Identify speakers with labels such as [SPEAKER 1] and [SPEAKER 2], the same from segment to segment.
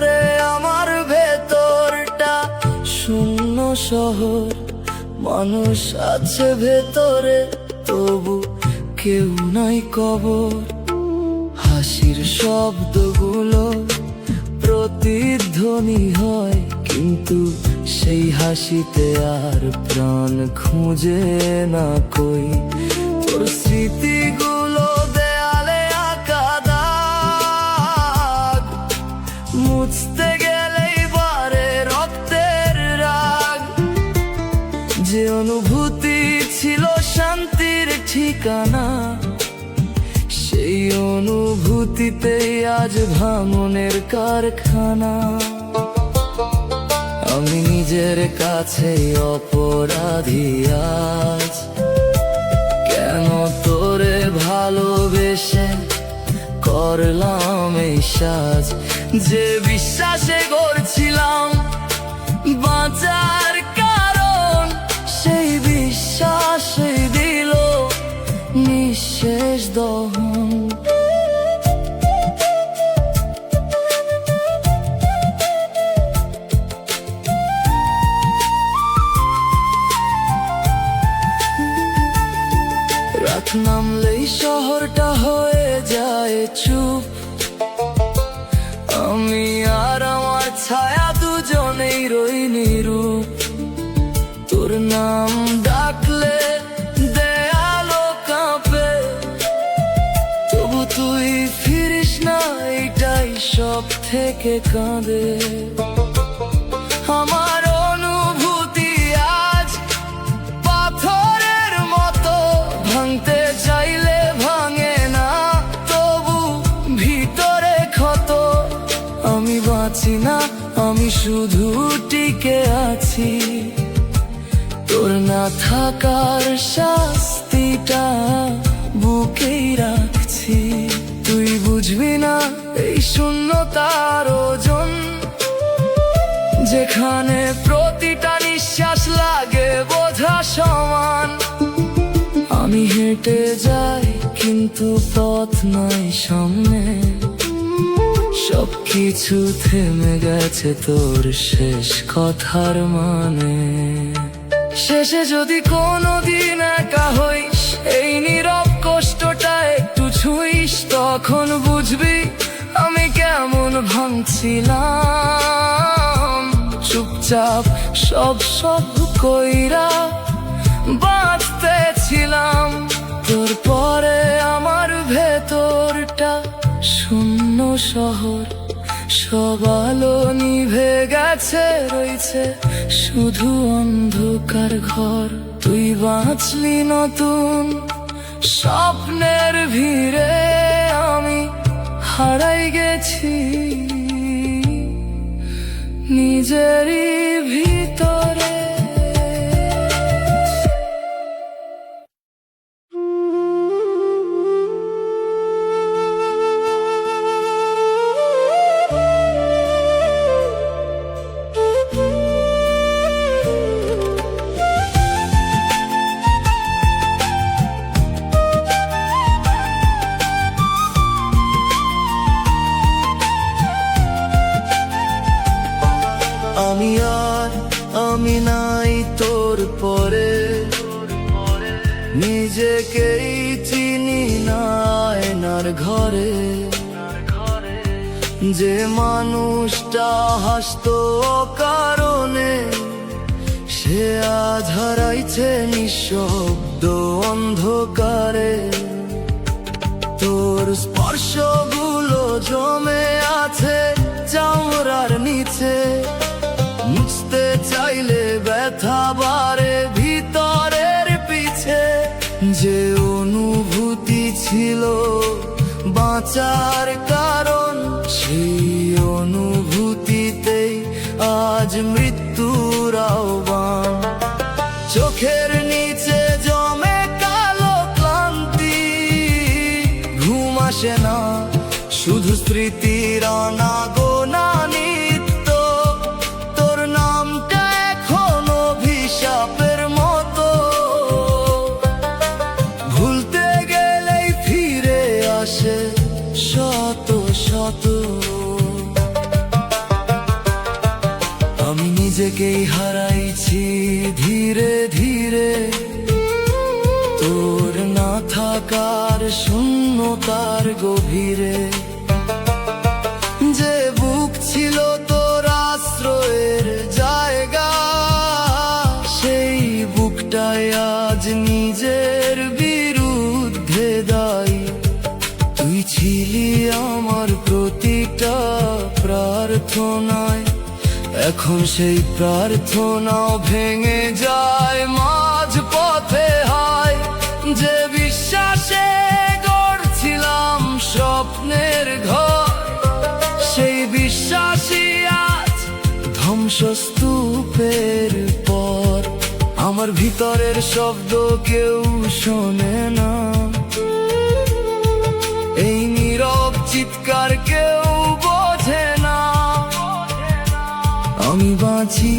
[SPEAKER 1] পরে আমার ভেতরটা শূন্য শহর, মানুষ আছে ভেতরে তবু কেউ নাই কবর। হাসির শব্দগুলো প্রতিধ্বনি হয়, কিন্তু সেই হাসিতে আর প্রাণ খুঁজে না কই। তোর স্মৃতিগুলো দেয়ালে আঁকা দাগ, মুছতে গেলেই বারে রক্তের রাগ। যে অনুভূতি ছিল শান্তির ঠিকানা, সেই অনুভূতিতেই আজ ভাঙনের কারখানা। আমি নিজের কাছে অপরাধী আজ, কেন তোরে ভালোবেসে করলাম এই সাজ। যে বিশ্বাসে গড়ছিলাম বাঁচার কারণ, সেই বিশ্বাসে দিল নিঃশেষ দহন। রাত নামলেই শহরটা হয়ে যায় চুপ, আমি আর আমার ছায়া দুজনেই রই নীরব। তোর নাম ডাকলে দেয়ালো কাঁপে, তবু তুই ফিরিস না, এইটাই সব থেকে কাঁদে। আমার অনুভূতি আজ পাথরের মতো, ভাঙতে চাইলে ভাঙে না, তবু ভিতরে ক্ষত। আমি বাঁচি না, আমি শুধু টিকে আছি, তোর না থাকার শাস্তিটা বুকেই রাখছি। তুই বুঝবি না এই শূন্যতার ওজন, যেখানে প্রতিটা নিঃশ্বাস লাগে বোঝা সমান। আমি হেঁটে যাই কিন্তু পথ নাই সামনে, সবকিছু থেমে গেছে তোর শেষ কথার মানে। শেষে যদি কোনোদিন একা হইস, এই নীরব কষ্টটা একটু ছুঁইস, তখন বুঝবি আমি কেমন ভাঙছিলাম। চুপচাপ সব কইরা বাঁচতে ছিলাম, তোর পরে আমার ভেতরটা শূন্য শহর। সব আলো নিভে গেছে, রয়েছে শুধু অন্ধকার ঘর। তুই বাঁচলি নতুন স্বপ্নের ভিড়ে, আমি হারাই গেছি নিজেরই ভিতরে। আমি নাই তোর পরে, নিজেকেই চিনি না আয়নার ঘরে। যে মানুষটা হাসতো কারণে, সে আজ হারাইছে নিঃশব্দ অন্ধকারে। তোর স্পর্শগুলো জমে আছে চামড়ার নিচে, মুছতে চাইলে ব্যথা বাড়ে ভিতরের পিছে। যে অনুভূতি ছিল বাঁচার কারণ, সেই অনুভূতিতেই আজ মৃত্যুর আহ্বান। চোখের নিচে জমে কালো ক্লান্তি, ঘুম আসে না, শুধু স্মৃতির অনাগত নিজেকেই হারাইছি ধীরে ধীরে তোর না থাকার শূন্যতার গভীরে। যে বুক ছিল তোর আশ্রয়ের জায়গা, সেই বুকটাই আজ নিজের বিরুদ্ধে দায়ী। তুই ছিলি আমার প্রতিটা প্রার্থনায়, এখন সেই প্রার্থনাও ভেঙে যায় মাঝ পথে। হায়, যে বিশ্বাসে গড়ছিলাম স্বপ্নের ঘর, সেই বিশ্বাসই আজ ধ্বংসস্তূপের পর। আমার ভিতরের শব্দ কেউ শোনে না, এই নীরব চিৎকার কেউ বোঝে না। আমি বাঁচি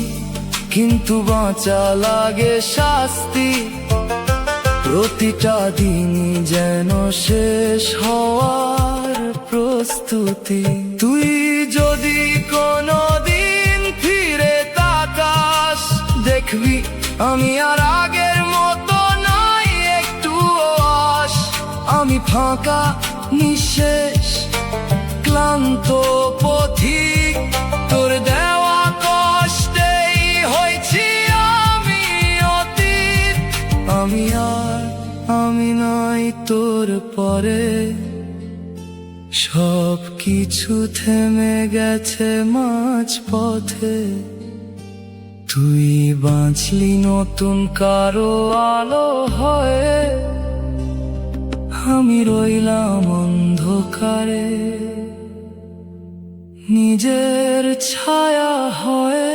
[SPEAKER 1] কিন্তু বাঁচা লাগে শাস্তি, প্রতিটা দিনই যেন শেষ হওয়ার প্রস্তুতি। তুই যদি কোনোদিন ফিরে তাকাস, দেখবি আমি আর আগের মতো নাই একটু আশ। আমি ফাঁকা নিঃশেষ ক্লান্ত পথিক, তোর দেওয়া কষ্টেই হয়েছি আমি অতীত। আমি নাই তোর পরে, সব কিছু থেমে গেছে মাঝ পথে। তুই বাঁচলি নতুন কারো আলো হয়ে, আমি রইলাম অন্ধকারে নিজের ছায়া হয়ে।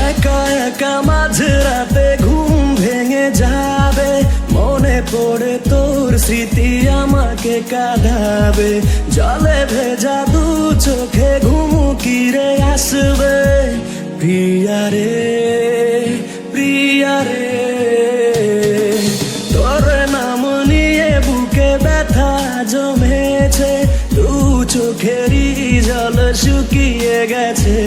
[SPEAKER 2] একা একা মাঝরাতে ঘুম ভেঙে যাবে, মনে পড়ে তোর স্মৃতি আমাকে কাঁদাবে। জলে ভেজা দু চোখে ঘুম কিরে আসবে। প্রিয়া রে প্রিয়া রে, তোর নাম নিয়ে বুকে ব্যথা জমেছে, দু চোখেরই জল শুকিয়ে গেছে।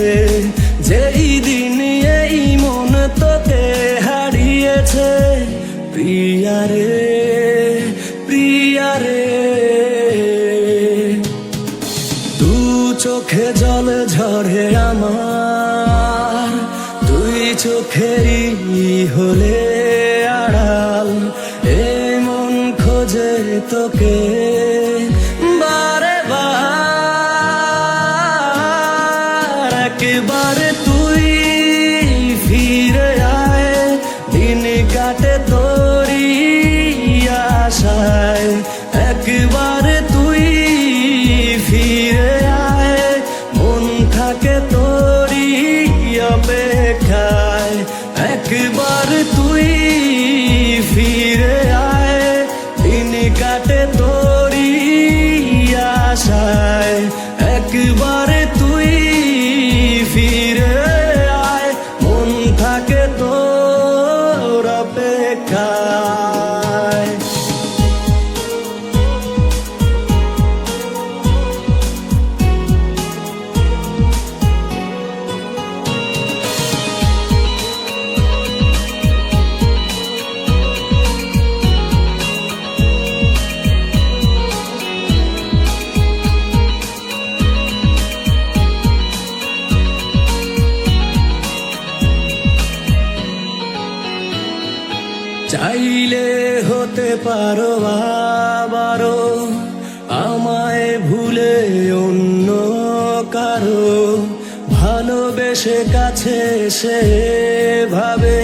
[SPEAKER 2] যেই দিন এই মন তোকে হারিয়েছে, প্রিয়া রে প্রিয়া রে। দু চোখে জল ঝরে আমার, দুই চোখেরই হলে আড়াল। এই মন খোঁজে তোকে বারে বার, একবারে তুই ফিরে আয়, দিন কাটে তোরি আশায়। একবার তুই ফিরে আয়, মন থাকে তোরি অপেক্ষায়। একবার তুই ফিরে আয়, দিন কাটে তোরি আশায়। একবার তুই ফিরে আয়, মন থাকে তোর অপেক্ষায়। চাইলে হতে পারো আবারও আমায় ভুলে অন্য কারো, ভালোবেসে কাছে সে ভাবে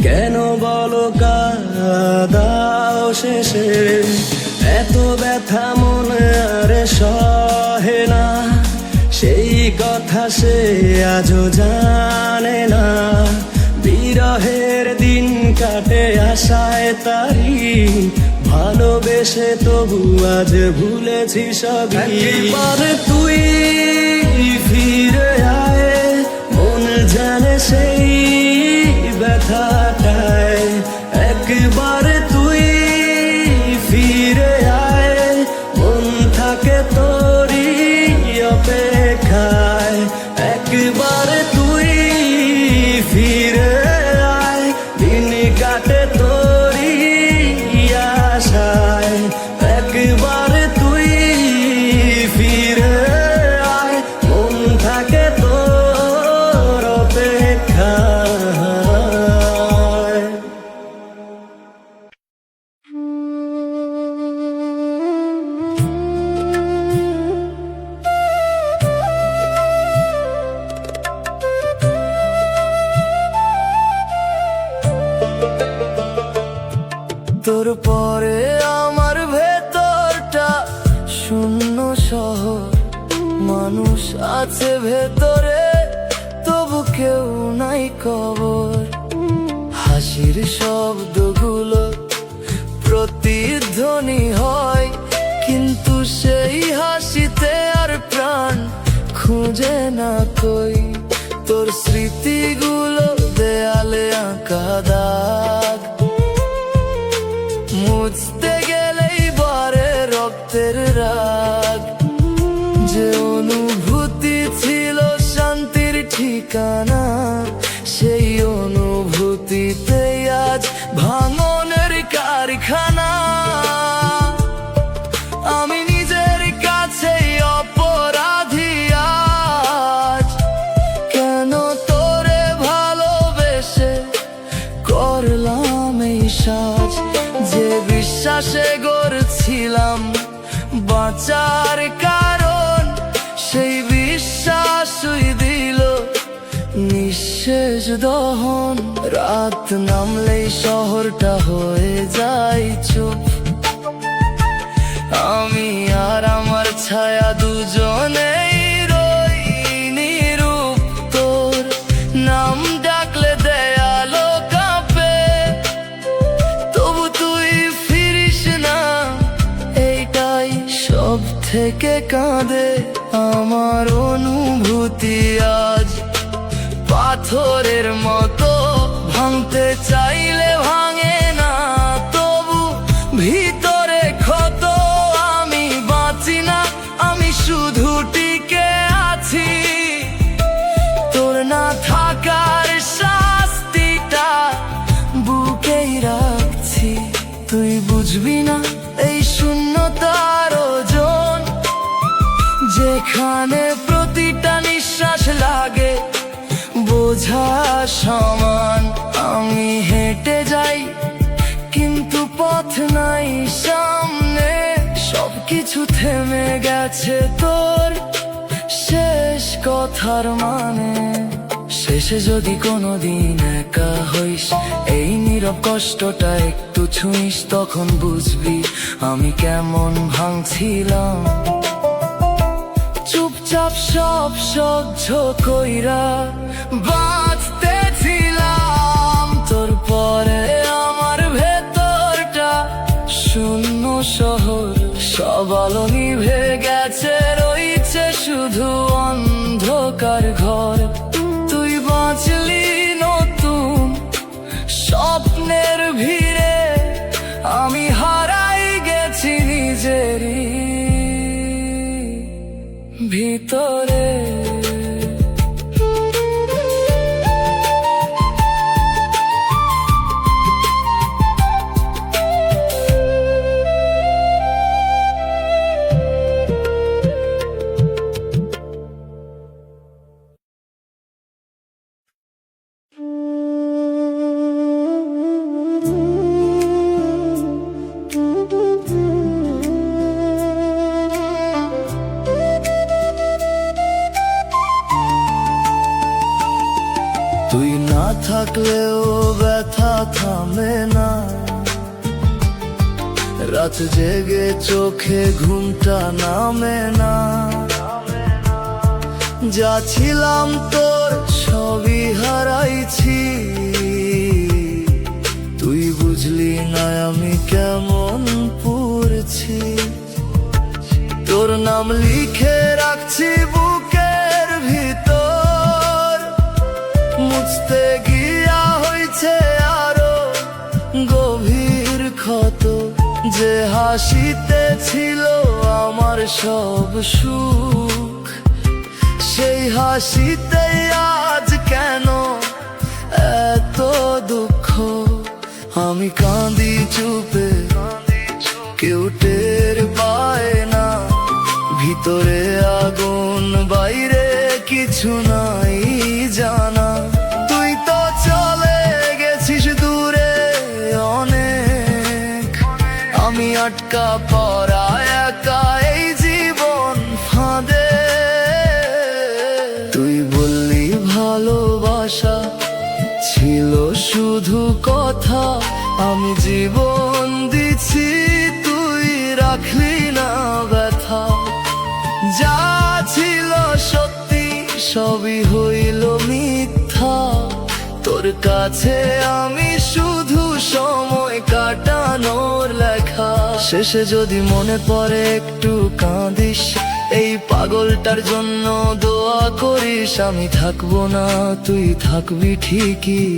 [SPEAKER 2] কেন বলো কার অবশেষে এত ব্যথা মনে আর সহে না, সেই কথা সে আজও জানে না। বিরহের দিন কাটে আশায় তারি, ভালোবেসে তবু আজ ভুলেছি সবই। একবার তুই ফিরে আয়, মন জানে সেই ব্যথাটায়। একবার তুই ফিরে আয়, মন থাকে তোরই অপেক্ষায়। একবার তুই ফিরে আয়, দিন কাটে তোরই আশায়। একবার তুই ফিরে আয়, মন থাকে তোর অপেক্ষায়।
[SPEAKER 1] তোর পরে আমার ভেতরটা শূন্য শহর, মানুষ আছে ভেতরে তবু কেউ নাই কবর। হাসির শব্দগুলো প্রতিধ্বনি হয়, কিন্তু সেই হাসিতে আর প্রাণ খুঁজে না কই। তোর স্মৃতিগুলো দেয়ালে আঁকা দাগ, মুছতে গেলেই বারে রক্তের রাগ। যে অনুভূতি ছিল শান্তির ঠিকানা, সেই অনুভূতিতে আজ ভাঙনের কারখানা। আমি নিজের কাছেই অপরাধী আজ, কেন তোরে ভালোবেসে করলাম এই সাজ। যে বিশ্বাসে গড়ছিলাম বাঁচার কারণ, সেই বিশ্বাসই দিল নিঃশেষ দহন। রাত নামলেই শহরটা হয়ে যায় চুপ, আমি আর আমার ছায়া দুজনেই রই নীরব। তোর নাম ডাকলে দেয়ালো কাঁপে, তবু তুই ফিরিস না, এইটাই সব থেকে কাঁদে আমার অনুভূতি আজ। পাথরের মতো ভাঙতে চাইলে ভাঙে না, তবু ভিতরে ক্ষত। আমি বাঁচি না, আমি শুধু টিকে আছি। তোর না থাকার শাস্তিটা বুকেই রাখছি। তুই বুঝবি না এই শূন্যতার ওজন, যেখানে প্রতিটা নিঃশ্বাস লাগে বোঝা সমান। আমি হেঁটে যাই কিন্তু পথ নাই সামনে, সবকিছু থেমে গেছে তোর শেষ কথার মানে। শেষে যদি কোনোদিন একা হইস, এই নীরব কষ্টটা একটু ছুঁইস, তখন বুঝবি আমি কেমন ভাঙছিলাম। চুপচাপ সব সহ্য কইরা বাঁচতেছিলাম। তোর পরে আমার ভেতরটা শূন্য শহর, সব আলো নিভে গেছে, রইছে শুধু অন্ধকার ঘর। তুই বাঁচলি নতুন স্বপ্নের ভিড়ে, আমি হারাই গেছি নিজেরই ভিতরে। তুই না থাকলেও ব্যথা থামে না, রাত জেগে চোখে ঘুমটা নামে না, যা ছিলাম তোর সবই হারাইছি। তুই বুঝলি না আমি কেমন পড়ছি, তোর নাম লিখে রাখছি বুকের ভিতর। মুছতে গিয়া হয়েছে আরো গভীর ক্ষত, যে হাসিতে ছিল আমার সব সুখ, সেই হাসিতে আজ কেন এত দুঃখ। আমি কাঁদি চুপে, কেউ টের পায় না, ভিতরে আগুন বাইরে কিছু নাই জানা। তুই তো চলে গেছিস দূরে অনেক, আমি আটকা পড়া একা এই জীবন ফাঁদে। তুই বললি ভালোবাসা ছিল শুধু কথা, আমি জীবন দিছি তুই রাখলি না ব্যথা। যা ছিল সত্যি সবই হইল মিথ্যা, তোর কাছে আমি শুধু সময় কাটানোর লেখা। শেষে যদি মনে পড়ে একটু কাঁদিস, এই পাগলটার জন্য দোয়া করিস। আমি থাকবো না, তুই থাকবি ঠিকই,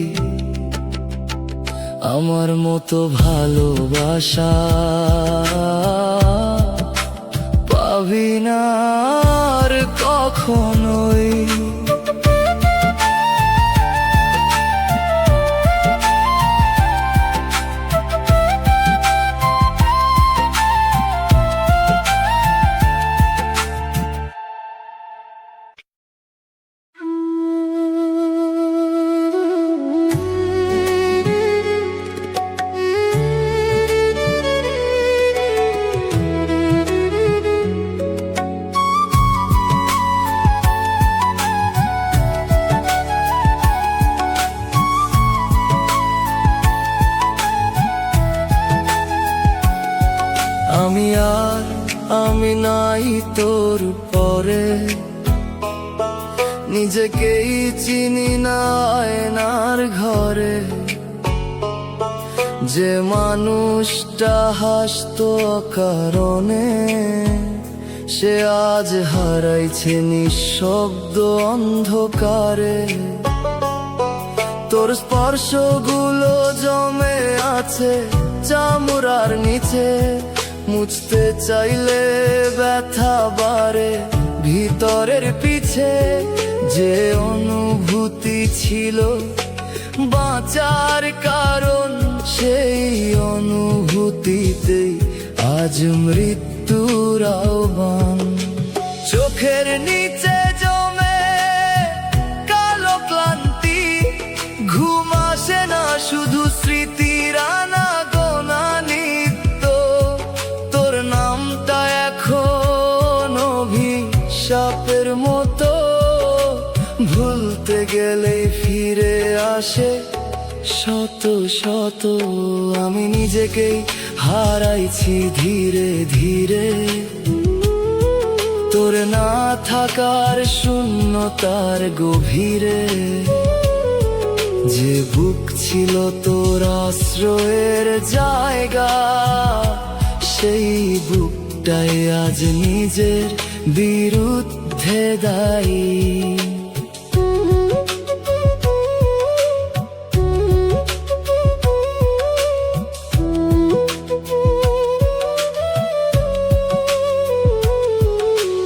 [SPEAKER 1] আমার মতো ভালোবাসা পাবি না আর কখনোই। আমি নাই তোর পরে, নিজেকেই চিনি না আয়নার ঘরে। যে মানুষটা হাসতো অকারণে, সে আজ হারাইছে নিঃশব্দ অন্ধকারে। তোর স্পর্শগুলো জমে আছে চামড়ার নিচে, মুছতে চাইলে ব্যথা বাড়ে ভিতরের পিছে। যে অনুভূতি ছিল বাঁচার কারণ, সেই অনুভূতিতেই আজ মৃত্যুর আহ্বান। চোখের নিচে জমে কালো ক্লান্তি, ঘুম আসে না শুধু স্মৃতির আনাগোনা নিত্য। তোর নামটা এখন অভিশাপের মতো, ভুলতে গেলে ফিরে আসে শত শত। আমি নিজেকেই হারাইছি ধীরে ধীরে, তোর না থাকার শূন্যতার গভীরে। যে বুক ছিল তোর আশ্রয়ের জায়গা, সেই বুকটাই আজ নিজের বিরুদ্ধে দায়ী।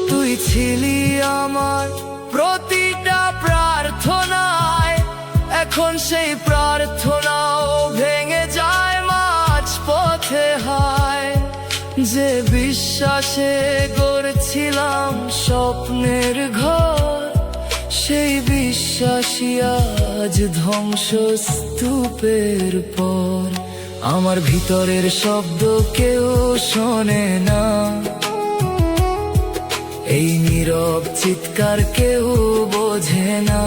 [SPEAKER 1] তুই ছিলি আমার প্রতিটা প্রার্থনায়, এখন সেই প্রার্থনাও ভেঙে যায় মাঝ পথে হায়। যে বিশ্বাসে গড়েছিলাম স্বপ্নের ঘর, সেই বিশ্বাসী আজ ধ্বংসস্তূপের পর। আমার ভিতরের শব্দ কেউ শোনে না, এই নীরব চিৎকার কেউ বোঝে না।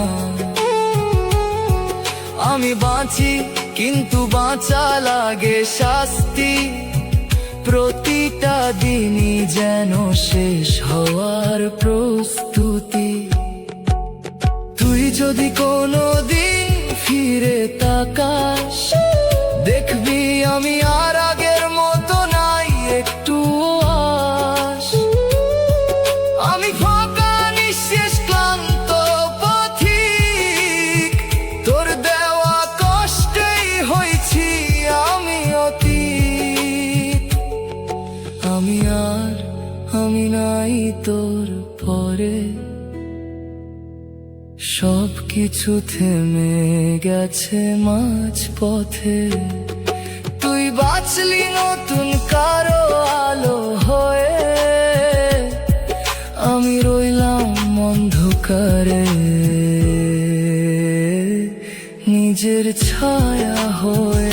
[SPEAKER 1] আমি বাঁচি কিন্তু বাঁচা লাগে শাস্তি, প্রতিটা দিনই যেন শেষ হওয়ার প্রস্তুতি। তুই যদি কোনো দিন ফিরে তাকাস, দেখবি আমি আর আগের মতো নাই একটু আস। আমি ফাঁকা নিঃশেষ ক্লান্ত পথিক, তোর দেওয়া কষ্টেই হয়েছি আমি অতীত। আমি নাই তোর পরে, সব কিছু থেমে গেছে মাঝ পথে। তুই বাঁচলি নতুন কারো আলো হয়ে, আমি রইলাম অন্ধকারে নিজের ছায়া হয়ে।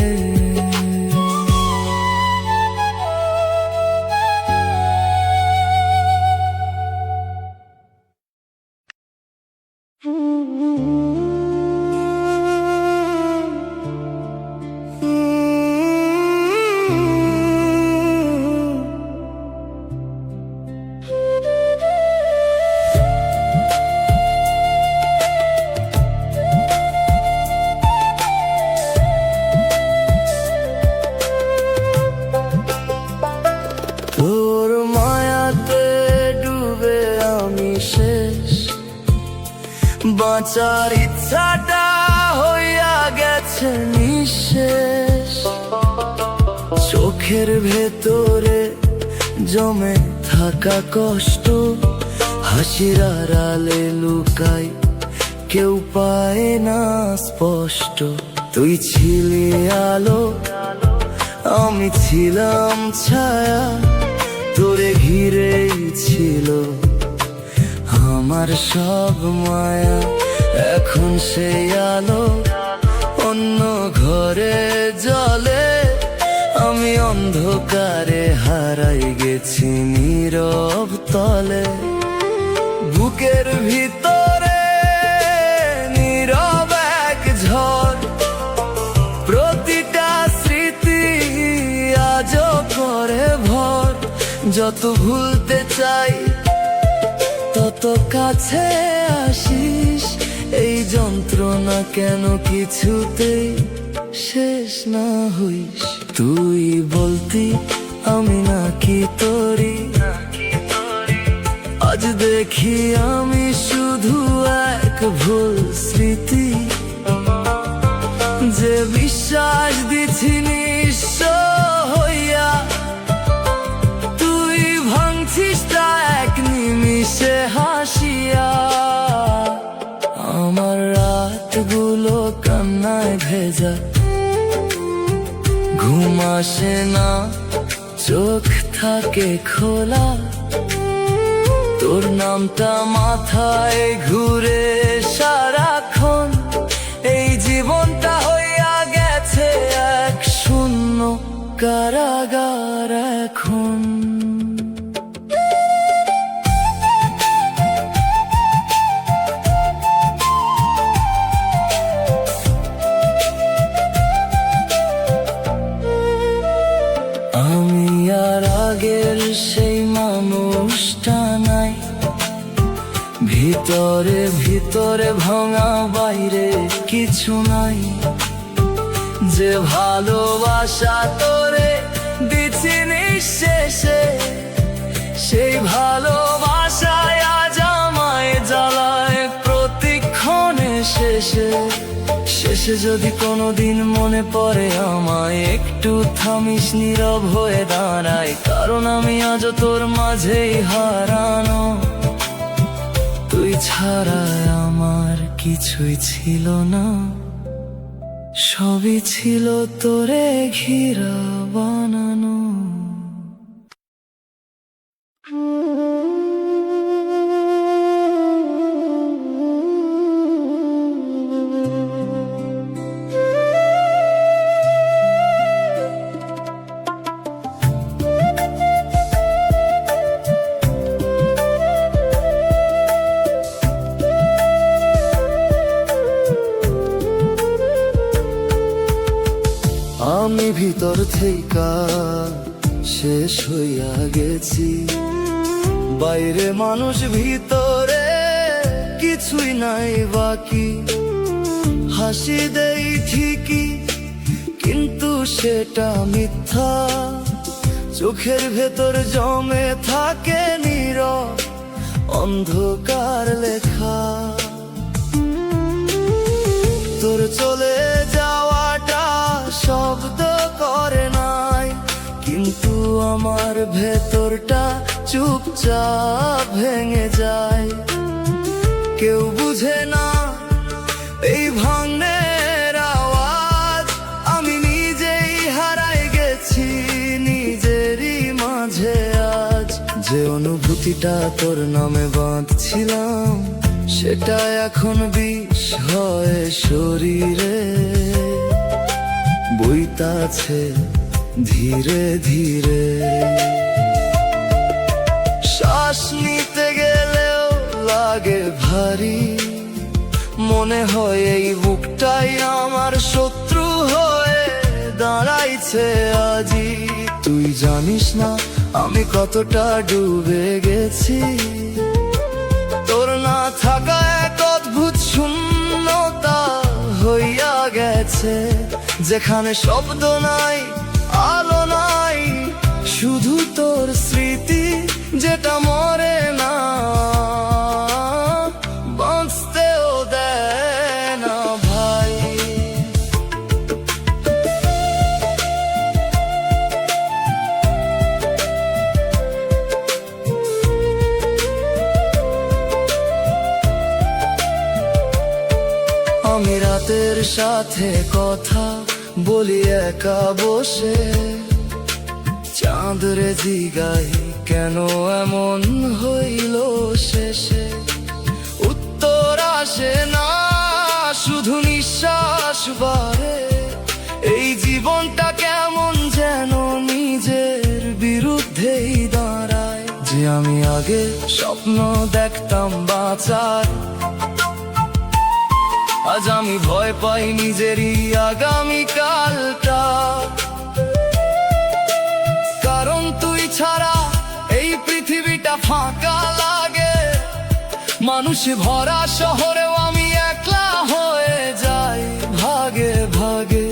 [SPEAKER 1] তোর মায়াতে ডুবে আমি শেষ, বাঁচার ইচ্ছাটা হইয়া গেছে নিঃশেষ। চোখের ভেতরে জমে থাকা কষ্ট, হাসির আড়ালে লুকাই কেউ পায় না স্পষ্ট। তুই ছিলি আলো, আমি ছিলাম ছায়া, তোরে ঘিরেই ছিল আমার সব মায়া। এখন সেই আলো অন্য ঘরে জ্বলে, আমি অন্ধকারে হারাই গেছি নীরব তলে। বুকের ভিতরে নীরব এক ঝড়, প্রতিটা স্মৃতি আজও করে ভর। যত ভুলতে চাই তত কাছে আসিস, এই যন্ত্রণা কেন কিছুতেই শেষ না হইস। তুই বলতি আমি নাকি তোরি, আজ দেখি আমি শুধু এক ভুল স্মৃতি। যে বিশ্বাস দিছি নিঃস্ব হইয়া, তুই ভাঙছিস তা এক নিমিষে হাসিয়া। আমার রাতগুলো কান্নায় ভেজা, ঘুম আসে না, চোখ থাকে খোলা। তোর নামটা মাথায় ঘুরে সারাক্ষণ, এই জীবনটা হইয়া গেছে এক শূন্য কারাগার এখন। আমি আর আগের সেই মানুষটা নাই, ভিতরে ভিতরে ভাঙা, বাইরে কিছু নাই। যে ভালোবাসা তোরে দিছি নিঃশেষে, সেই ভালোবাসায় আজ আমায় জ্বালায় প্রতিক্ষণে শেষে। শেষে যদি কোনোদিন মনে পড়ে আমায়, একটু থামিস নীরব হয়ে দাঁড়াই, কারণ আমি আজও তোর মাঝেই হারানো। তুই ছাড়া আমার কিছুই ছিল না, সবই ছিল তোরে ঘিরা বানানো। আমি ভিতর থেকে শেষ হইয়া গেছি। বাইরে মানুষ, ভিতরে কিছুই নাই বাকি। হাসি দেই ঠিকই, কিন্তু সেটা মিথ্যা। চোখের ভেতর জমে থাকে নীরব অন্ধকার লেখা। তোর চলে যাওয়াটা শব্দ করে নাই, কিন্তু আমার ভেতরটা চুপচাপ ভেঙে যায়। কেউ বুঝে না এই ভাঙনের আওয়াজ, আমি নিজেই হারাই গেছি নিজেরই মাঝে আজ। যে অনুভূতিটা তোর নামে বাঁধছিলাম, সেটা এখন বিষ হয় শরীরে, বইতাছে ধীরে ধীরে। শ্বাস নিতে গেলেও লাগে ভারী, মনে হয় এই বুকটাই আমার শত্রু হয়ে দাঁড়াইছে আজি। তুই জানিস না আমি কতটা ডুবে গেছি, তোর না থাকা এক অদ্ভুত শূন্যতা হইয়া গেছে, যেখানে শব্দ নাই, আলো নাই, শুধু তোর স্মৃতি যেটা মরে না, বাঁচতেও দেয় না ভাই। আমি রাতের সাথে কথা বলি একা বসে, চাঁদরে জিগাই কেন এমন হইল শেষে। উত্তর আসে না, শুধু নিঃশ্বাস বাড়ে। এই জীবনটা কেমন যেন নিজের বিরুদ্ধেই দাঁড়ায়। যে আমি আগে স্বপ্ন দেখতাম বাঁচার, আজ আমি ভয় পাই নিজেরই আগামীকালটা। কারণ তুই ছাড়া এই পৃথিবীটা ফাঁকা লাগে, মানুষ ভরা শহরেও আমি একলা হয়ে যাই ভাগে ভাগে।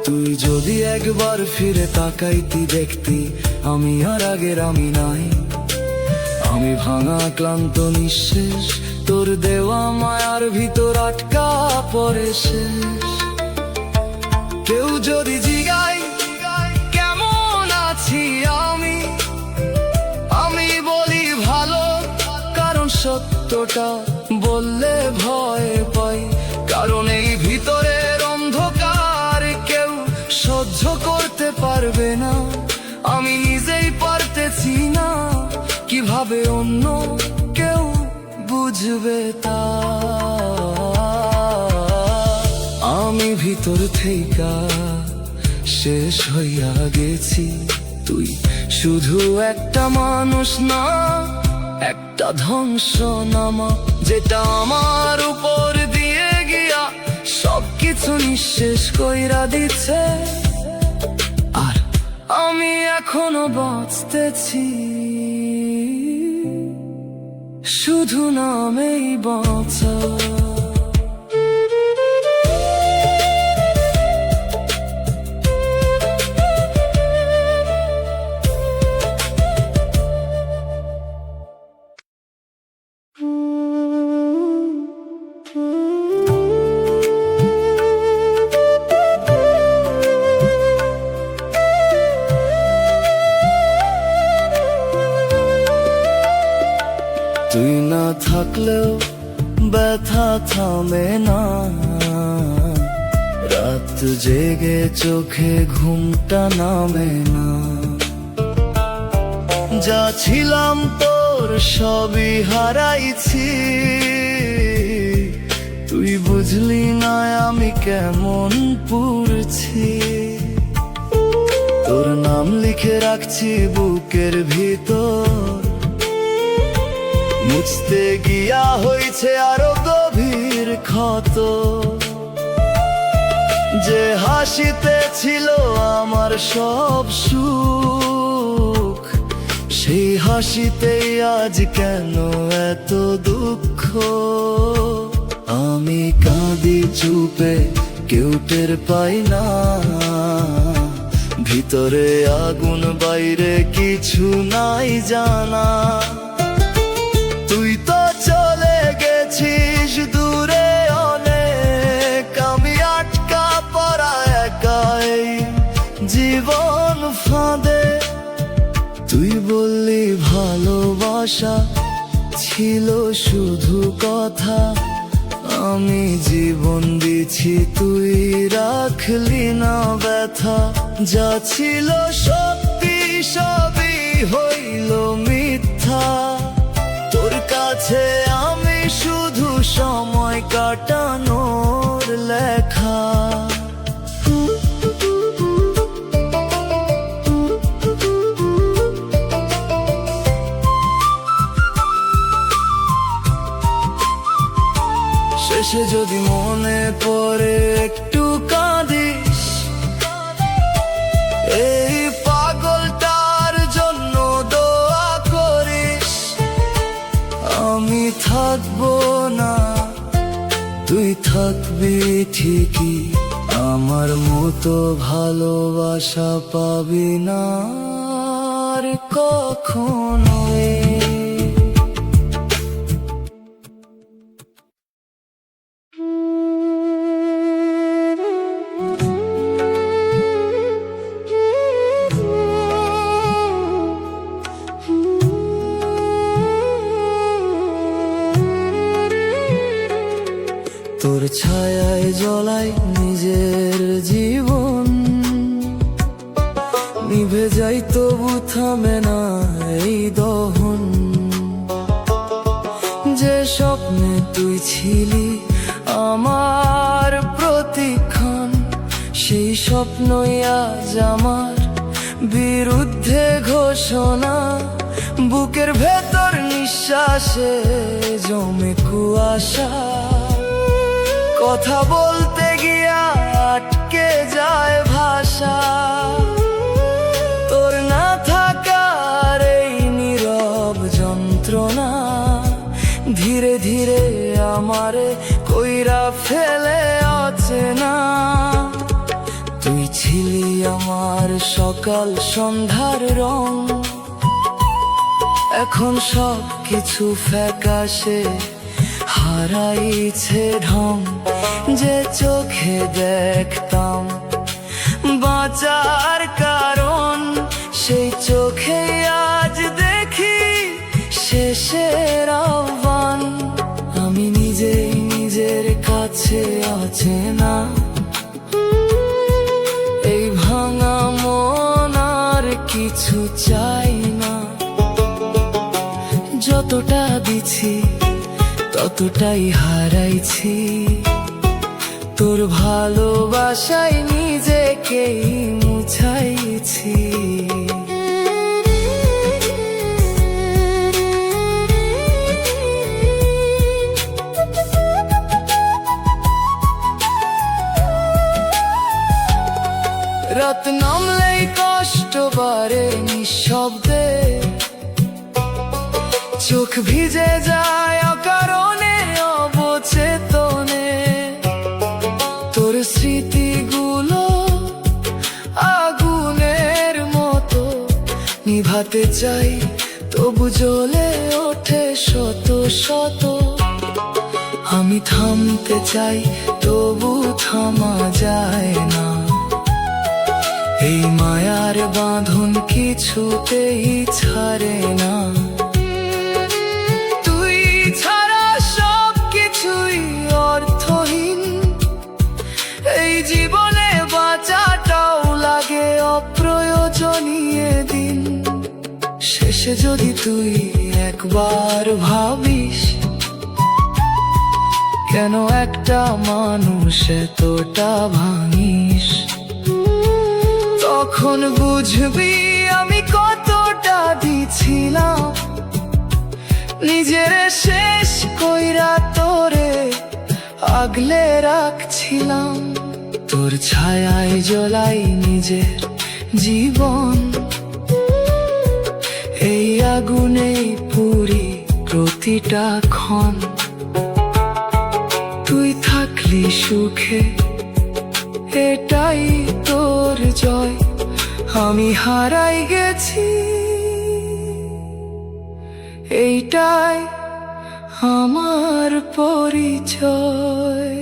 [SPEAKER 1] তুই যদি একবার ফিরে তাকাইতি, দেখতি আমি আর আগের আমি নাই। আমি ভাঙা ক্লান্ত নিঃশেষ, তোর দেওয়া মায়ার ভিতর আটকা পড়ে শেষ। কেউ যদি জিগাই কেমন আছি আমি, আমি বলি ভালো, কারণ সত্যটা বললে ভয় পাই। কারণ এই ভিতরের অন্ধকার কেউ সহ্য করতে পারবে না। আমি নিজেই পারতেছি না, কিভাবে অন্য কেউ বুঝবে তা। আমি ভিতর থেকে শেষ হইয়া গেছি। তুই শুধু একটা মানুষ না, একটা ধ্বংসনামা, যেটা আমার উপর দিয়ে গিয়া সবকিছু নিঃশেষ কইরা দিচ্ছে। আর আমি এখনো বাঁচতেছি, শুধু নামেই বাঁচা। তুই না থাকলেও ব্যথা থামে না, রাত জেগে চোখে ঘুমটা নামে না। যা ছিলাম তোর সবই হারাইছি, তুই বুঝলি না আমি কেমন পুড়ছি। তোর নাম লিখে রাখছি বুকের ভিতর, মুছতে গিয়া হয়েছে আরো গভীর ক্ষত। যে হাসিতে ছিল আমার সব সুর, হাসিতেই আজ কেন এত দুঃখ? আমি কাঁদি চুপে, কেউ টের পাই না। ভিতরে আগুন, বাইরে কিছু নাই জানা। তুই তো চলে গেছিস দূরে অনেক, আমি আটকা পড়া একাই জীবন ফাঁদে। তুই বললি ভালোবাসা ছিল শুধু কথা, আমি জীবন দিছি তুই রাখলি না ব্যথা। যা ছিল সত্যি সবই হইল মিথ্যা, তোর কাছে আমি শুধু সময় কাটানোর লেখা। শেষে যদি মনে পড়ে একটু কাঁদিস, এই পাগলটার জন্য দোয়া করিস। আমি থাকবো না, তুই থাকবি ঠিকই, আমার মতো ভালোবাসা পাবি না আর কখনোই। তোর ছায়ায় জ্বলাই নিজের জীবন, নিভে যাই তবু থামে না এই দহন। যে স্বপ্নে তুই ছিলি আমার প্রতিক্ষণ, সেই স্বপ্নই আজ আমার বিরুদ্ধে ঘোষণা। বুকের ভেতর নিঃশ্বাসে জমে কুয়াশা, কথা বলতে গিয়া আটকে যায় ভাষা। তোর না থাকার এই নীরব যন্ত্রণা ধীরে ধীরে আমারে কইরা ফেলে অচেনা। তুই ছিলি আমার সকাল সন্ধ্যার রং, এখন সব কিছু ফ্যাকাশে হারাইছে ঢং। যে চোখে দেখতাম বাঁচার কারণ, সেই চোখে আজ দেখি শেষের আহ্বান। আমি নিজেই নিজের কাছে অচেনা, এই ভাঙা মন আর কিছু চাই না। যতটা দিছি ততটাই হারাইছি, তোর ভালোবাসায় নিজেকেই মুছাইছি। রাত নামলেই কষ্ট বাড়ে নিঃশব্দে, চোখ ভিজে যায় অকারণে অবচেতনে। তোর স্মৃতিগুলো আগুনের মতো, নিভাতে চাই তবু জ্বলে ওঠে শত শত। আমি থামতে চাই তবু থামা যায় না, এই মায়ার বাঁধন কিছুতেই ছাড়ে না। তুই ছাড়া সব কিছুই অর্থহীন, এই জীবনে বাঁচাটাও লাগে অপ্রয়োজনীয় দিন। শেষে যদি তুই একবার ভাবিস, কেন একটা মানুষ এতটা ভাঙিস, তখন বুঝবি আমি কতটা দিছিলাম নিজের শেষ কইরা তোরে আগলে রাখছিলাম। তোর ছায়ায় জ্বলাই নিজের জীবন, এই আগুনে পুরি প্রতিটা ক্ষণ। তুই থাকলি সুখে, এটাই তোর জয়। আমি হারাই গেছি, এইটাই আমার পরিচয়।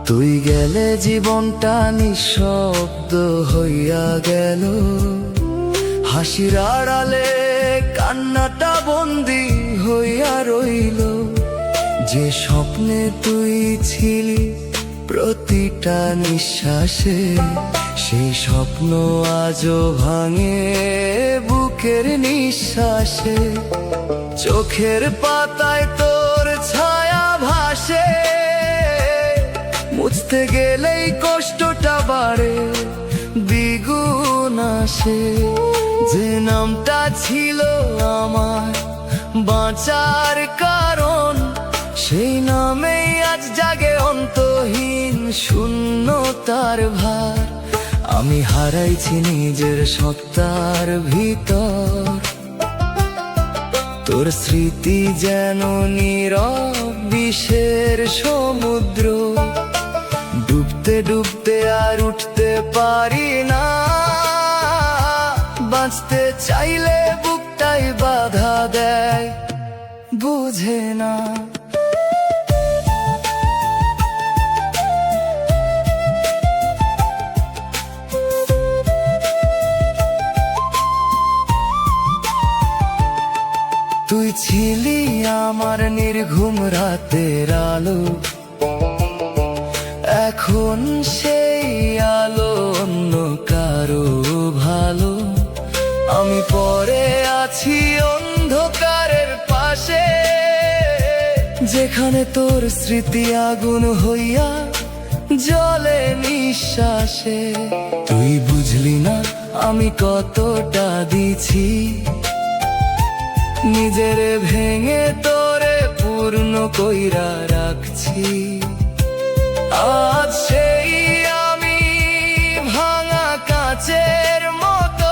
[SPEAKER 1] তুই গেলে জীবনটা নিঃশব্দ হইয়া গেল, হাসির আড়ালে কান্নাটা বন্দি হইয়া রইল। যে স্বপ্নে তুই ছিলি প্রতিটা নিঃশ্বাসে, সেই স্বপ্ন আজও ভাঙে বুকের নিঃশ্বাসে। চোখের পাতায় তোর ছায়া ভাসে, মুছতে গেলেই কষ্টটা বাড়ে দ্বিগুণ আসে। যে নামটা ছিল আমার বাঁচার কারণ, সেই নামেই আজ জাগে অন্তহীন শূন্যতার ভার। আমি হারাইছি নিজের সত্তার ভিতর, তোর স্মৃতি যেন নীরব বিষের সমুদ্র। ডুবতে ডুবতে আর উঠতে পারি না, বাঁচতে চাইলে বুকটাই বাধা দেয়, বুঝে না। তুই ছিলি আমার নির্ঘুম রাতের আলো, এখন সেই আলো অন্য কারো ভালো। আমি পড়ে আছি অন্ধকারের পাশে, যেখানে তোর স্মৃতি আগুন হইয়া জ্বলে নিঃশ্বাসে। তুই বুঝলি না আমি কতটা দিছি, নিজের ভেঙে তোরে পূর্ণ কইরা রাখছি। আজ সেই আমি ভাঙা কাচের মতো,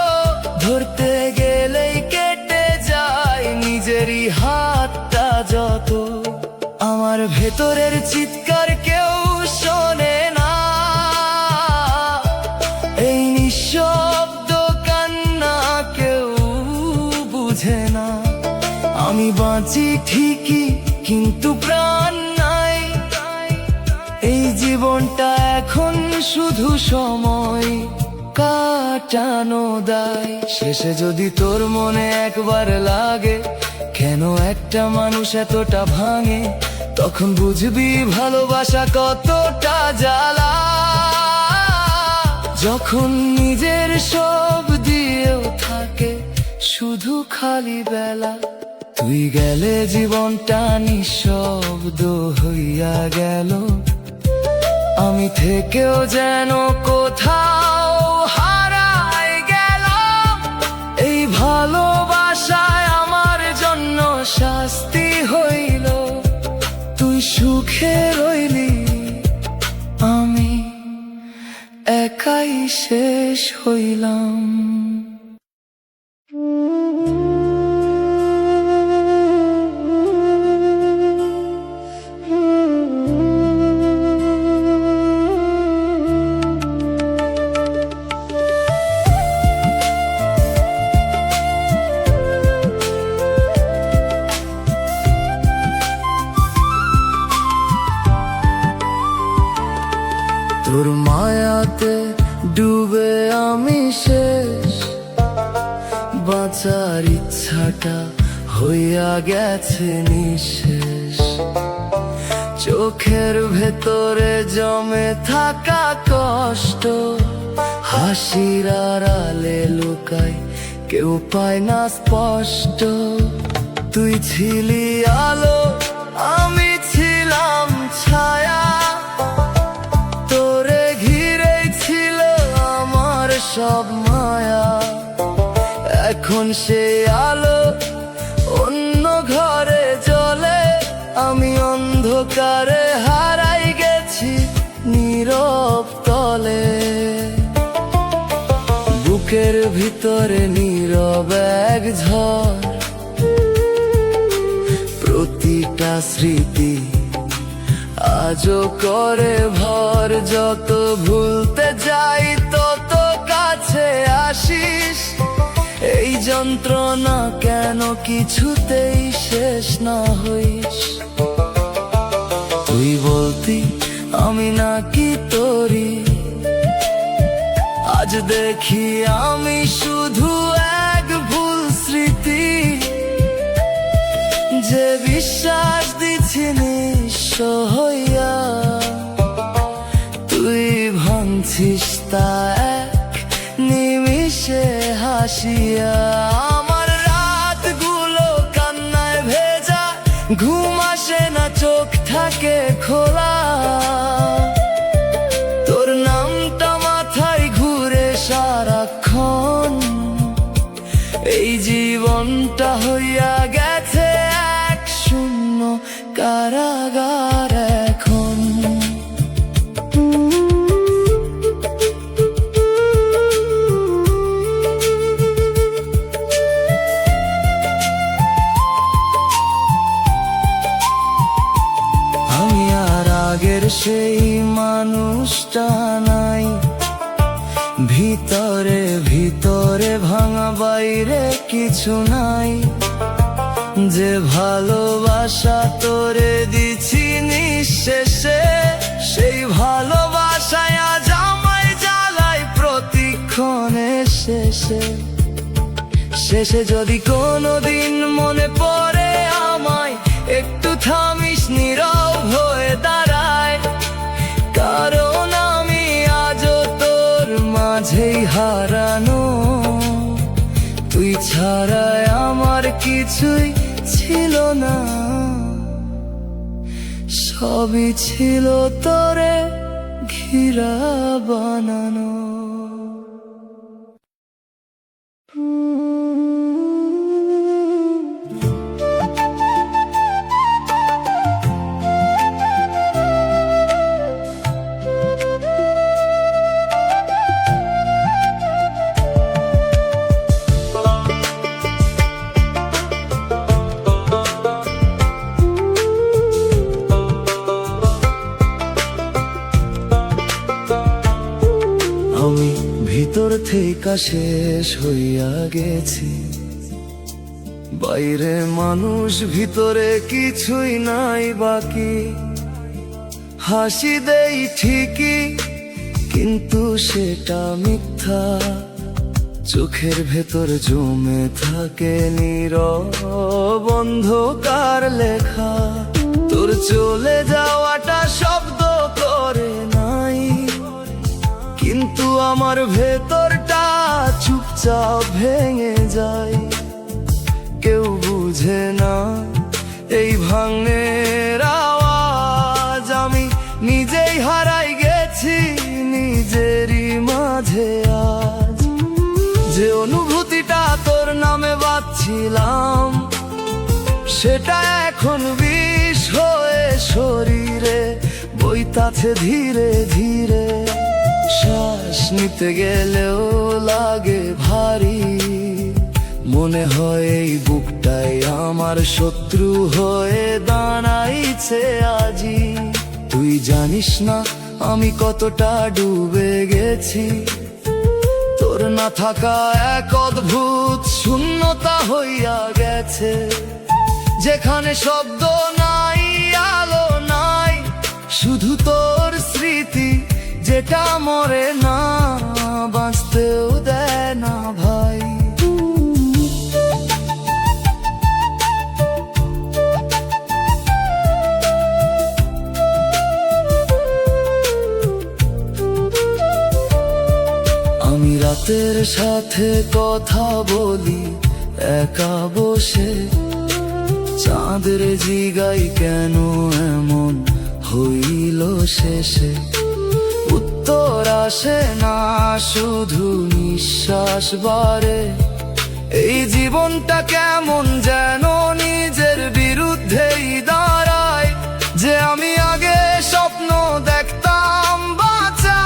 [SPEAKER 1] ধরতে গেলেই কেটে যায় নিজেরই হাতটা যত। আমার ভেতরের চিৎকার কেউ শোনে না, এই নিঃশব্দ কান্না কেউ বুঝে না। আমি বাঁচি ঠিকই কিন্তু প্রাণ নাই, এই জীবনটা এখন শুধু সময় কাটানো দায়। শেষে যদি তোর মনে একবার লাগে কেন একটা মানুষ এতটা ভাঙে, তখন বুঝবি ভালোবাসা কতটা জ্বালা। যখন নিজের সব দিয়েও থাকে শুধু খালি বেলা। তুই গেলে জীবনটা নিঃশব্দ হইয়া গেল, আমি থেকেও যেন কোথাও হারাই গেলাম। এই ভালোবাসায় আমার জন্য শাস্তি হইল, তুই সুখে রইলি, আমি একাই শেষ হইলাম। তোর মায়াতে ডুবে আমি শেষ, বাঁচার ইচ্ছাটা হইয়া গেছে নিঃশেষ। চোখের ভেতরে জমে থাকা কষ্ট হাসির আড়ালে লুকায়, কেউ পায় না স্পষ্ট। তুই ছিলি আলো, আমি ছিলাম ছায়া, তোরে ঘিরেই ছিল আমার সব মায়া। এখন সে আলো অন্য ঘরে জ্বলে, আমি অন্ধকারে হারাই গেছি নীরব তলে। বুকের ভিতরে নীরব এক ঝড়, প্রতিটা স্মৃতি আজও করে ভর। যত ভুলতে যাই তত কাছে আসিস, এই যন্ত্রণা কেন কিছুতেই শেষ না হইস। তুই বলতি আমি নাকি তোরি, আজ দেখি আমি শুধু এক ভুল স্মৃতি। যে বিশ্বাস দিছি নিঃস্ব হইয়া, তুই ভাঙছিস তা এক নিমিষে হাসিয়া। আমার রাতগুলো কান্নায় ভেজা, ঘুম আসে না, চোখ থাকে খোলা। তোর নামটা মাথায় ঘুরে সারাক্ষণ, এই জীবনটা হইয়া গেছে এক শূন্য কারাগার এখন। আমি আর আগের সেই মানুষটা নাই, ভিতরে ভিতরে ভাঙা, বাইরে কিছু নাই। যে ভালোবাসা তোরে দিছি নিঃশেষে, সেই ভালোবাসায় আজ আমায় জ্বালায় প্রতিক্ষণে শেষে। শেষে যদি কোনোদিন মনে পড়ে আমায়, একটু থামিস, নীরব হয়ে দাঁড়ায়। কারণ আমি আজও তোর মাঝেই হারানো, তুই ছাড়াই আমার কিছুই ছিল না। সবই ছিল তোরে ঘিরা বানানো। আমি ভিতর থেকে শেষ হইয়া গেছি, বাইরে মানুষ, ভিতরে কিছুই নাই বাকি। হাসি দেই ঠিকই, কিন্তু সেটা মিথ্যা। চোখের ভেতর জমে থাকে নীরব অন্ধকার লেখা। তোর চলে যাওয়াটা শব্দ করে নাই, কিন্তু আমার ভেতরটা চুপচাপ ভেঙে যায়। কেউ বুঝে না এই ভাঙনের আওয়াজ, আমি নিজেই হারাই গেছি নিজেরই মাঝে আজ। যে অনুভূতিটা তোর নামে বাঁধছিলাম, সেটা এখন বিষ হয়ে শরীরে বইতাছে ধীরে ধীরে। শ্বাস নিতে গেলেও লাগে ভারী, মনে হয় এই বুকটাই আমার শত্রু হয়ে দাঁড়াইছে আজি। তুই জানিস না আমি কতটা ডুবে গেছি, তোর না থাকা এক অদ্ভুত শূন্যতা হইয়া গেছে। যেখানে শব্দ নাই, আলো নাই, শুধু তোর স্মৃতি, যেটা মরে না, বাঁচতেও দেয় না ভাই। রাতের সাথে কথা বলি একা বসে, চাঁদের জিগাই কেন এমন হইল শেষে। উত্তর আসে না, শুধু নিঃশ্বাস বাড়ে। এই জীবনটা কেমন যেন নিজের বিরুদ্ধেই দাঁড়ায়। যে আমি আগে স্বপ্ন দেখতাম বাঁচা,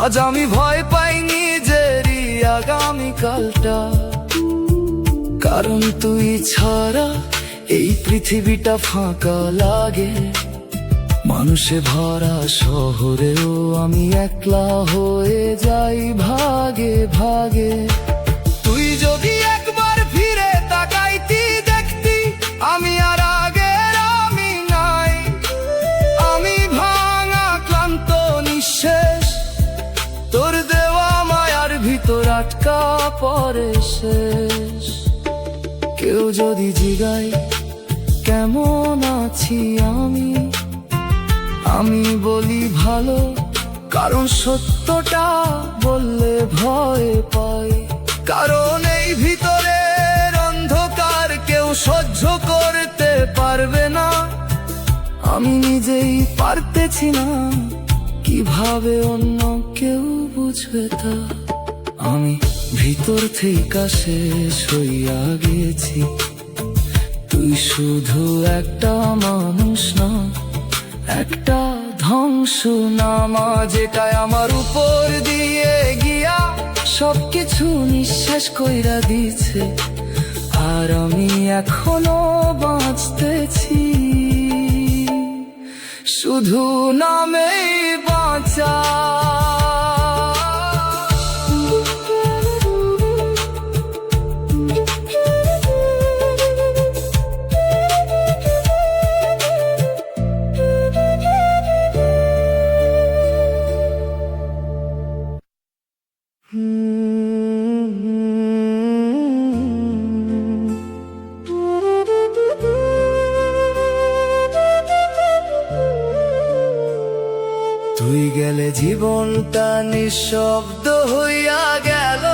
[SPEAKER 1] আজ আমি ভয় পাই নিজেরই আগামীকালটা। কারণ তুই ছাড়া এই পৃথিবীটা ফাঁকা লাগে। মানুষে ভরা শহরেও আমি একলা হয়ে যাই ভাগে ভাগে। তুই যদি একবার ফিরে তাকাইতি, দেখতি আমি আর আগের আমি নাই। আমি ভাঙা ক্লান্ত নিঃশেষ, তোর দেওয়া মায়ার ভিতর আটকা পড়ে শেষ। কেউ যদি জিগায় কেমন আছি আমি বলি ভালো, কারণ সত্যটা বললে ভয় পাই। কারণ এই ভিতরের অন্ধকার কেউ সহ্য করতে পারবে না। আমি নিজেই পারতেছি না, কিভাবে অন্য কেউ বুঝবে তা। আমি ভিতর থেকে শেষ হইয়া গেছি, তুই শুধু একটা মানুষ না, একটা ধ্বংসনামা, যেটাই আমার উপর দিয়ে গিয়া সবকিছু নিঃশেষ কইরা দিছে। আর আমি এখনো বাঁচতেছি, শুধু নামেই বাঁচা। তুই গেলে জীবনটা নিঃশব্দ হইয়া গেল,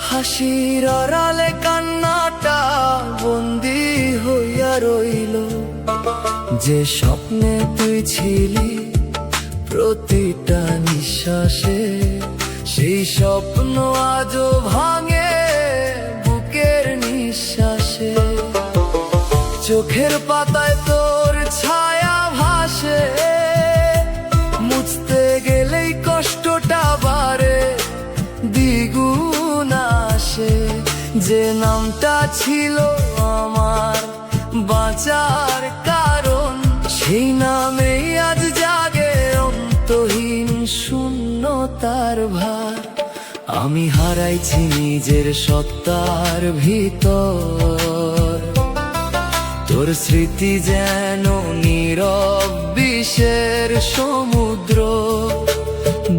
[SPEAKER 1] হাসির আড়ালে কান্নাটা বন্দি হইয়া রইল। যে স্বপ্নে তুই ছিলি প্রতিটা নিঃশ্বাসে, সেই স্বপ্ন আজও ভাঙে বুকের নিঃশ্বাসে। চোখের পাতায় তোর ছায়া ভাসে, মুছতে গেলেই কষ্টটা বাড়ে দ্বিগুণ আসে। যে নামটা ছিল আমার বাঁচার কারণ, সেই নামেই আজ জাগে অন্তহীন শূন্যতার ভার। আমি হারাইছি নিজের সত্তার ভিতর, তোর স্মৃতি যেন নীরব বিষের সমুদ্র।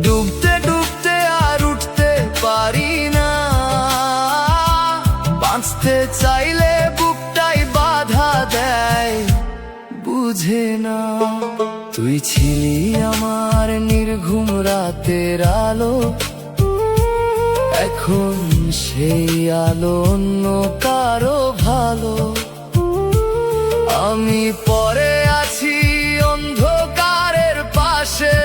[SPEAKER 1] ডুবতে ডুবতে আর উঠতে পারি না, বাঁচতে চাইলে বুকটাই বাধা দেয়, বুঝে না। তুই ছিলি আমার নির্ঘুম রাতের আলো, এখন সেই আলো অন্য কারো ভালো। আমি পড়ে আছি অন্ধকারের পাশে,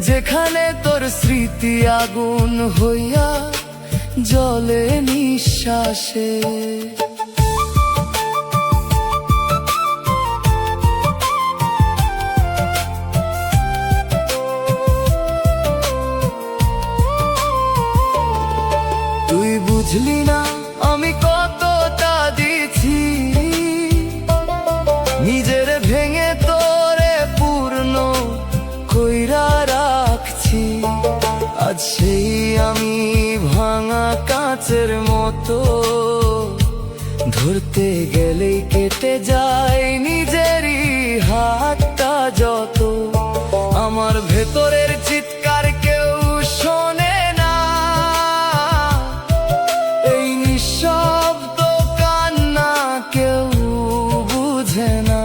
[SPEAKER 1] যেখানে তোর স্মৃতি আগুন হইয়া জ্বলে নিঃশ্বাসে। তুই বুঝলি না আমি কতটা দিছি, নিজের ভেঙে তোরে পূর্ণ কইরা রাখছি। আজ সেই আমি ভাঙা কাঁচের মতো, ধরতে গেলেই কেটে যায় নিজেরই হাতটা যত। আমার ভেতরের চিৎকার কেউ শোনে না, এই নিঃশব্দ কান্না কেউ বুঝে না।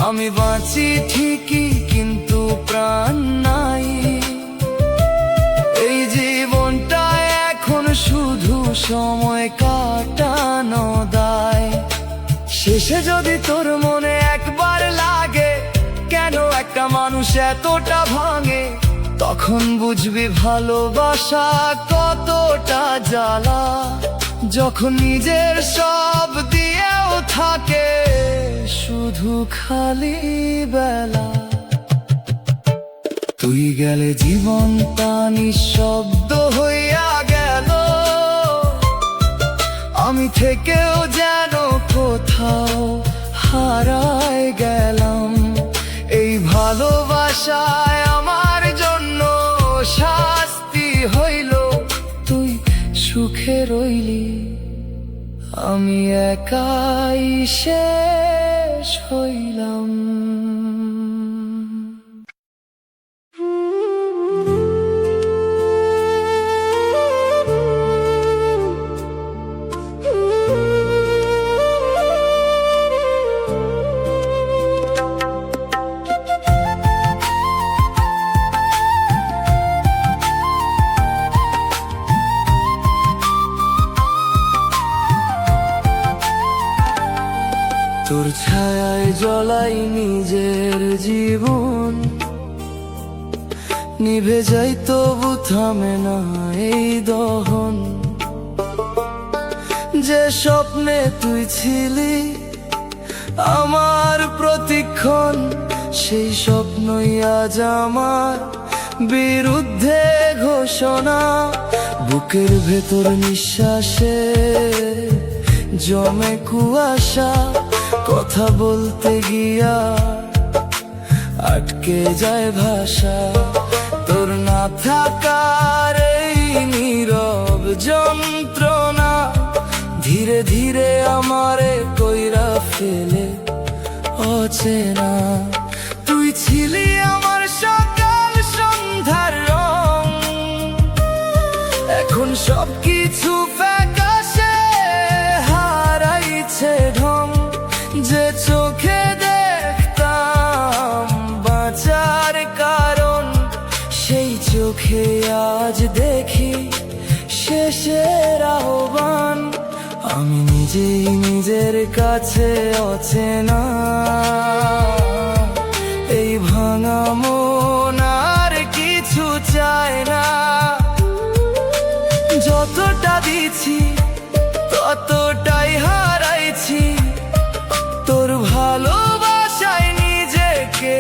[SPEAKER 1] আমি বাঁচি ঠিকই কিন্তু প্রাণ নাই, সময় কাটানো দায়। শেষে যদি তোর মনে একবার লাগে কেন একটা মানুষ এতটা ভাঙে, তখন বুঝবি ভালোবাসা কতটা জ্বালা। যখন নিজের সব দিয়েও থাকে শুধু খালি বেলা। তুই গেলে জীবনটা নিঃশব্দ হইয়া গেল, আমি থেকেও যেন কোথাও হারায় গেলাম। এই ভালোবাসায় আমার জন্য শাস্তি হইল, তুই সুখে রইলি আমি একাই শেষ হইলাম। তোর ছায়ায় জ্বলাই নিজের জীবন, নিভে যাই তবু থামে না এই দহন। যে স্বপ্নে তুই ছিলি আমার প্রতিক্ষণ, সেই স্বপ্নই আজ আমার বিরুদ্ধে ঘোষণা। বুকের ভেতর নিঃশ্বাসে জমে কুয়াশা, কথা বলতে গিয়া আটকে যায় ভাষা। তোর না থাকার এই নীরব যন্ত্রণা ধীরে ধীরে আমারে কইরা ফেলে অচেনা। তুই ছিলি আমার সকাল সন্ধ্যার রং, এখন সবকিছু ফ্যাকাশে হারাইছে ঢং। যে চোখে দেখতাম বাঁচার কারণ, সেই চোখে আজ দেখি শেষের আহ্বান। আমি নিজেই নিজের কাছে অচেনা, এই ভাঙা মন আর কিছু চায় না। যতটা দিছি ততটাই হারাইছি, তোর ভালোবাসায় নিজেকে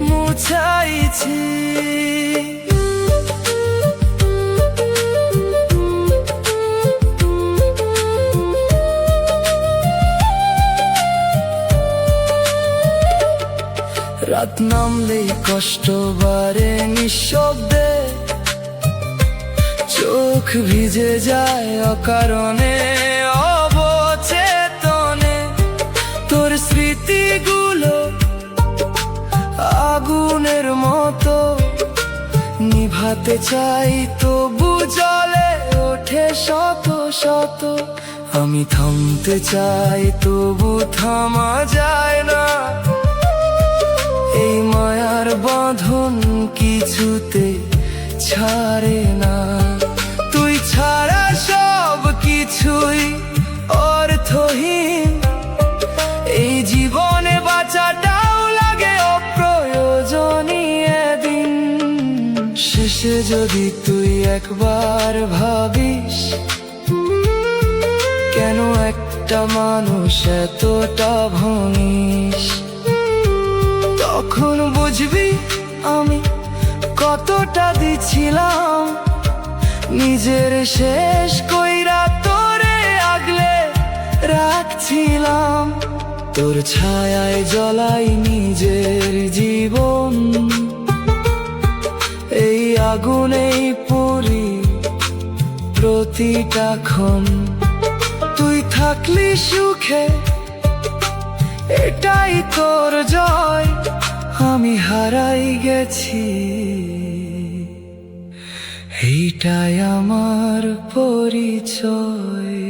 [SPEAKER 1] মুছাইছি। রাত নামলেই কষ্ট বাড়ে নিঃশব্দে, চোখ ভিজে যায় অকারণে অবচেতনে। তোর স্মৃতিগুলো আগুনের মতো, নিভাতে চাই তবু জ্বলে ওঠে শত শত। আমি থামতে চাই তবু থামা যায় না, এই মায়ার বাঁধন কিছুতে ছাড়ে না। তুই ছাড়া সব কিছুই অর্থহীন, এই জীবনে বাঁচাটাও লাগে অপ্রয়োজনীয় দিন। শেষে যদি তুই একবার ভাবিস কেন একটা মানুষ এতটা ভাঙিস, তখন বুঝবি আমি কতটা দিছিলাম নিজের শেষ কইরা তোরে আগলে রাখছিলাম। তোর ছায়ায় জ্বলাই নিজের জীবন, এই আগুনেই পুরি প্রতিটা ক্ষণ। তুই থাকলি সুখে এটাই তোর জয়, আমি হারাই গেছি এইটাই আমার পরিচয়।